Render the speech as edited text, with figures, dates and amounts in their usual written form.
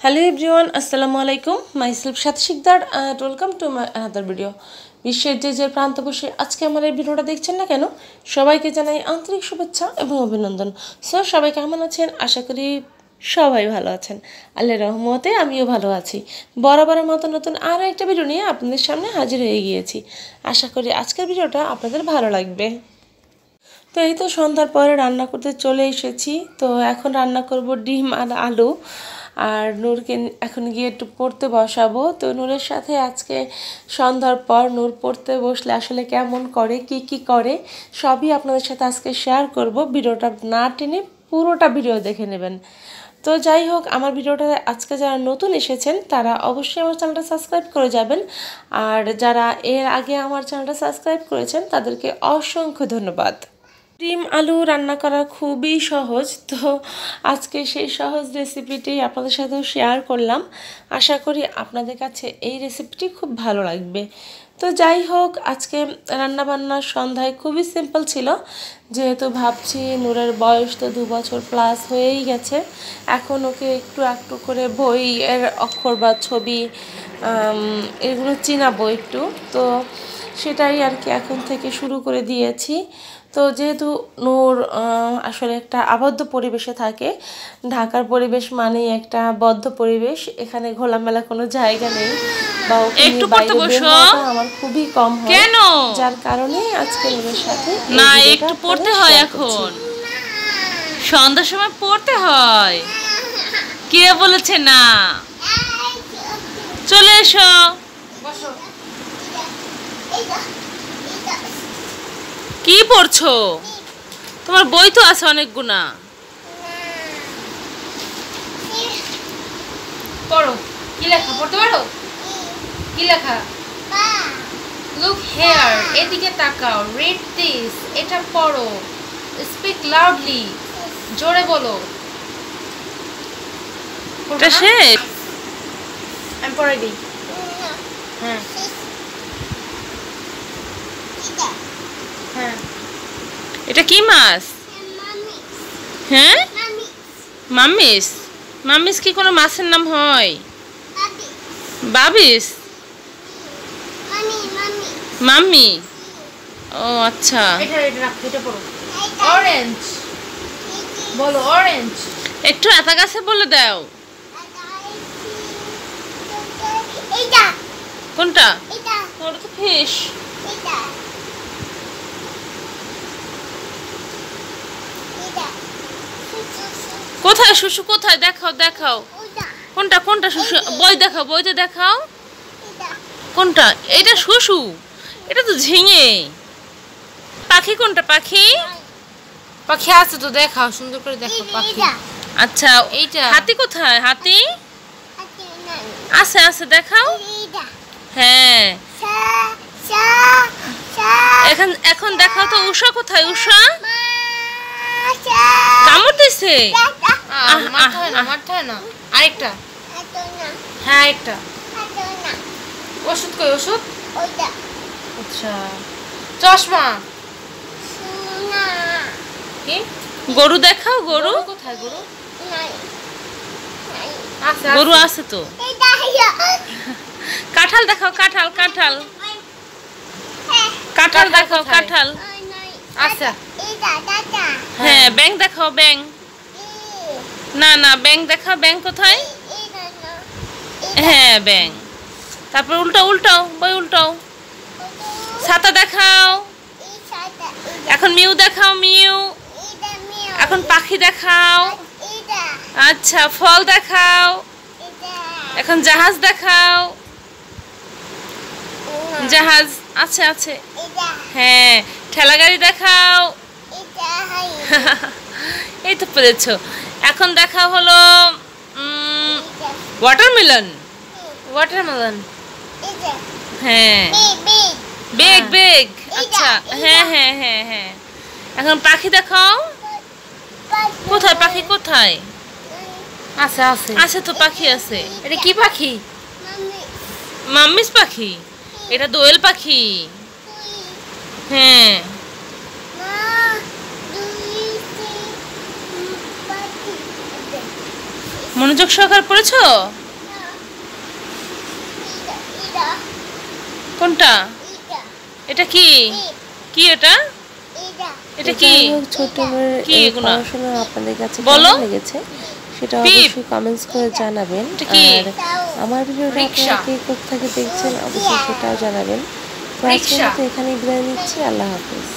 Hello everyone, আসসালামু আলাইকুম। Myself Sathi Sikdar and welcome to my another video. বিশ্বের যে প্রান্ত বসে আজকে আমার এই ভিডিওটা দেখছেন না কেন, সবাইকে জানাই আন্তরিক শুভেচ্ছা এবং অভিনন্দন। সবাই কেমন আছেন? আশা করি সবাই ভালো আছেন। আল্লাহর রহমতে আমিও ভালো আছি। বরাবরের মতো নতুন আরও একটা ভিডিও নিয়ে আপনাদের সামনে হাজির হয়ে গিয়েছি। আশা করি আজকের ভিডিওটা আপনাদের ভালো লাগবে। তো এই তো সন্ধ্যার পরে রান্না করতে চলে এসেছি। তো এখন রান্না করব ডিম আর আলু। আর নূরকে এখন গিয়ে একটু পড়তে বসাবো। তো নূরের সাথে আজকে সন্ধ্যার পর নূর পড়তে বসলে আসলে কেমন করে, কি করে সবই আপনাদের সাথে আজকে শেয়ার করব। ভিডিওটা না টেনে পুরোটা ভিডিও দেখে নেবেন। তো যাই হোক, আমার ভিডিওটা আজকে যারা নতুন এসেছেন তারা অবশ্যই আমার চ্যানেলটা সাবস্ক্রাইব করে যাবেন। আর যারা এর আগে আমার চ্যানেলটা সাবস্ক্রাইব করেছেন তাদেরকে অসংখ্য ধন্যবাদ। ডিম আলু রান্না করা খুবই সহজ। তো আজকে সেই সহজ রেসিপিটি আপনাদের সাথেও শেয়ার করলাম। আশা করি আপনাদের কাছে এই রেসিপিটি খুব ভালো লাগবে। তো যাই হোক, আজকে রান্নাবান্নার সন্ধ্যায় খুবই সিম্পল ছিল, যেহেতু ভাবছি নূরের বয়স তো 2 বছর প্লাস হয়েই গেছে। এখন ওকে একটু একটু করে বইয়ের অক্ষর বা ছবি এগুলো চিনাবো একটু। তো সেটাই আর কি এখন থেকে শুরু করে দিয়েছি। তো যেহেতু নূর আসলে একটা আবদ্ধ পরিবেশে থাকে, ঢাকার পরিবেশ মানেই একটা বদ্ধ পরিবেশ, এখানে খোলামেলা কোনো জায়গা নেই বা একটু বাইরে বের হওয়াটা আমার খুবই কম হয়। কেন? যার কারণে আজকে নূরের সাথে না একটু পড়তে হয়, এখন সন্ধ্যার সময় পড়তে হয়। কে বলেছে না? চলে এসো। কি পড়ছো? তোমার বই তো আছে অনেকগুলা, পড়ো। কি লেখা পড়তে পারো? কি লেখা? লুক হেয়ার, এদিকে তাকাও। রিড দিস, এটা পড়ো। স্পিক লাউডলি, জোরে বলো। এটা শেষ? আমি পড়াই দিই। হ্যাঁ হ্যাঁ। এটা কি মাছ? হ্যাঁ, মাম্মিস। মাম্মিস কি কোনো মাছের নাম হয়? বাবিস? মাম্মি? ও আচ্ছা। অরেঞ্জ বলো, অরেঞ্জ। একটু এত কাছে বলে দাও। কোনটা? ওটা তো ফিশ। কোথায় শুশু? কোথায়? দেখাও দেখাও। কোনটা কোনটা শুশু? বই দেখাও, বইতে দেখাও। কোনটা? এটা শুশু? এটা তো ঝিঙে। পাখি কোনটা? পাখি? পাখি আছে তো, দেখাও সুন্দর করে দেখাও পাখি। আচ্ছা এইটা। হাতি কোথায়? হাতি আছে আছে, দেখাও। হ্যাঁ, এখন এখন দেখাও তো। উষা কোথায়? উষা কামড় দিছে। আরেকটা। হ্যাঁ একটা। ওষুধ কই? ওষুধ? আচ্ছা, চশমা কি? গরু দেখাও। গরু কোথায়? গরু গরু আছে তো। কাঁঠাল দেখাও। কাঁঠাল কাঁঠাল কাঁঠাল দেখাও। কাঁঠাল আচ্ছা। হ্যাঁ, ব্যাং দেখাও। ব্যাং? না না, ব্যাং দেখাও। ব্যাং কোথায়? হ্যাঁ ব্যাং। তারপর উল্টাও উল্টাও, বই উল্টাও। ছাতা দেখাও। এখন মিউ দেখাও। মিউ। এখন পাখি দেখাও। আচ্ছা, ফল দেখাও। এখন জাহাজ দেখাও। জাহাজ আছে আছে। হ্যাঁ, ঠেলা গাড়ি দেখাও। এই তো পেরেছো। এখন দেখাও হলো ওয়াটারমেলন। ওয়াটারমেলন হ্যাঁ। বেগ বেগ। আচ্ছা হ্যাঁ হ্যাঁ হ্যাঁ হ্যাঁ। এখন পাখি দেখাও। কোথায় পাখি? কোথায়? আছে আছে আছে তো, পাখি আছে। এটা কি পাখি? মাম্মিস পাখি। এটা দোয়েল পাখি। হ্যাঁ, মনোযোগ সহকারে পড়েছো? কোনটা? এটা কি? কি এটা? এটা কি? ছোট কি এগুলো? পড়াশোনা আপনাদের কাছে বলো। কেমন লেগেছে সেটা অবশ্যই কমেন্টস করে জানাবেন। আর আমার ভিডিওটা আপনারা কে কোথা থেকে দেখছেন অবশ্যই সেটাও জানাবেন। তো আজকের মতো এখানেই বিদায় নিচ্ছি। আল্লাহ হাফেজ।